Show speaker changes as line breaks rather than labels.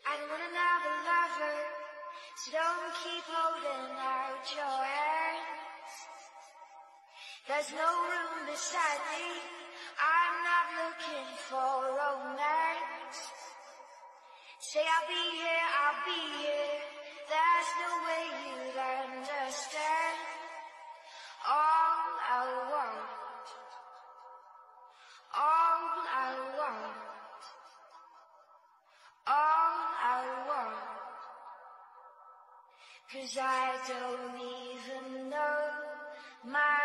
I don't want another lover, so don't keep holding out your hands. There's no room beside me, I'm not looking for romance. Say I'll be here, there's no way you'd understand. All I want, all I want, all I want. 'Cause I don't even know my